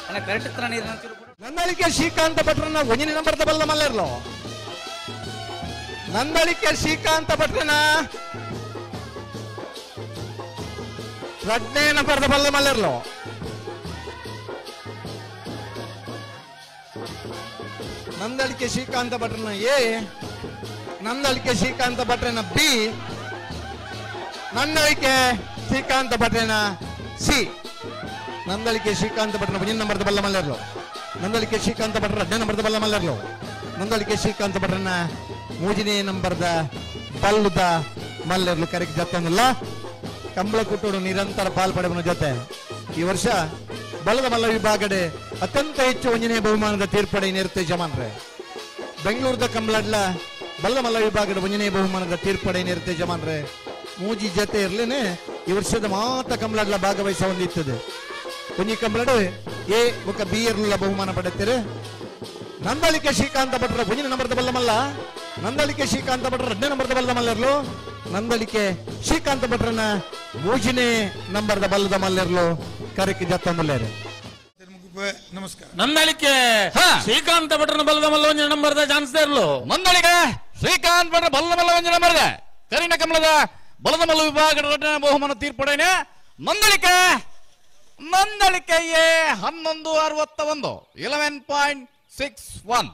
ಅಲ್ಲ ಕರೆಕ್ಟ್ ತರ ನೀರು ನಂದಳಿಕೆ ಶ್ರೀಕಾಂತ ಭಟ್ರನ ಒಂಜಿನ ನಂಬರ್ದ ಬಲ್ಲ ಮಲ್ಲರ್ಲು ನಂದಳಿಕೆ ಶ್ರೀಕಾಂತ ಭಟ್ರನ ರಡ್ನೇ ನಂಬರ್ದ ಬಲ್ಲ ಮಲ್ಲರ್ಲು ನಂದಳಿಕೆ ಶ್ರೀಕಾಂತ ಭಟ್ರನ ಎ ನಂದಳಿಕೆ ಶ್ರೀಕಾಂತ ಭಟ್ರನ ಬಿ ನಂದಳಿಕೆ ಶ್ರೀಕಾಂತ ಭಟ್ರನ ಸಿ ನಂದಳಿಕೆ ಶ್ರೀಕಾಂತ ಭಟ್ರನ ಒಂಜಿನ ನಂಬರ್ದ ಬಲ್ಲ ಮಲ್ಲರ್ಲು ನಂದಳಿಕೆ ಶ್ರೀಕಾಂತ ಭಟ್ರ 10ನೇ ನಂಬರ್ದ ಬಲ್ಲ ಮಲ್ಲರ್ಲು ನಂದಳಿಕೆ ಶ್ರೀಕಾಂತ ಭಟ್ರನ 3ನೇ ನಂಬರ್ದ ಬಲ್ಲದ ಮಲ್ಲರ್ಲು ಕರೆಕ್ಟ್ ಜತ್ತಂಗಿಲ್ಲ ಕಂಬಳ ಕುಟ್ಟೋಡು ನಿರಂತರ ಪಾಲ್ಪಡೆವನ ಜೊತೆ ಈ ವರ್ಷ ಬಲ್ಲದ ಮಲ್ಲ ವಿಭಾಗಡೆ ಅತ್ಯಂತ ಹೆಚ್ಚು 1ನೇ ಬಹುಮಾನದ ತೀರ್ಪಡೆ ನಿರುತ್ತೆ ಜಮಾನ್ರೆ ಬೆಂಗಳೂರದ ಕಂಬಳಡ್ಲ ಬಲ್ಲದ ಮಲ್ಲ ವಿಭಾಗದ 1ನೇ ಬಹುಮಾನದ ತೀರ್ಪಡೆ ನಿರುತ್ತೆ ಜಮಾನ್ರೆ ಮೂಜಿ ಜೊತೆ ಇರ್ಲೇನೆ ಈ ವರ್ಷದ ಮಾತ ಕಂಬಳಡ್ಲ ಭಾಗವಹಿಸ ಹೊಂದಿತ್ತದೆ ಒಂಜಿ ಕಂಬಳಡು ಎ ಬೊಕ್ಕ ಬಿ ಇರ್ಲ ಬಹುಮಾನ ಪಡೆಯುತ್ತಾರೆ ನಂದಳಿಕೆ ಶ್ರೀಕಾಂತ ಭಟ್ರ 1ನೇ ನಂಬರ್ದ ಬಲ್ಲ ಮಲ್ಲ ನಂದಳಿಕೆ ಶ್ರೀಕಾಂತ ಭಟ್ರ 2ನೇ ನಂಬರ್ದ ಬಲ್ಲ ಮಲ್ಲರ್ಲು ನಂದಳಿಕೆ ಶ್ರೀಕಾಂತ ಭಟ್ರನ 3ನೇ ನಂಬರ್ದ ಬಲ್ಲದ ಮಲ್ಲರ್ಲು ಕರೆಕ್ಟ್ ಜತ್ತಂಬಲ್ಲೇರೆ ನಮಸ್ಕಾರ ನಂದಳಿಕೆ ಶ್ರೀಕಾಂತ ಭಟ್ರನ ಬಲ್ಲದ ಮಲ್ಲ 1ನೇ ನಂಬರ್ದ ಚಾನ್ಸ್ ಇರ್ಲು ನಂದಳಿಕೆ ಶ್ರೀಕಾಂತ್ ಭಟ್ರ ಬಲ್ಲದ ಮಲ್ಲ 1ನೇ ನಂಬರ್ದ ಕರಿನ ಕಮಲದ ಬಲದ ಮಲ್ಲ ವಿಭಾಗದ 2ನೇ ಬಹುಮಾನ ತೀರ್ಪಡೆನೆ ನಂದಳಿಕೆಯೇ 1161 11.61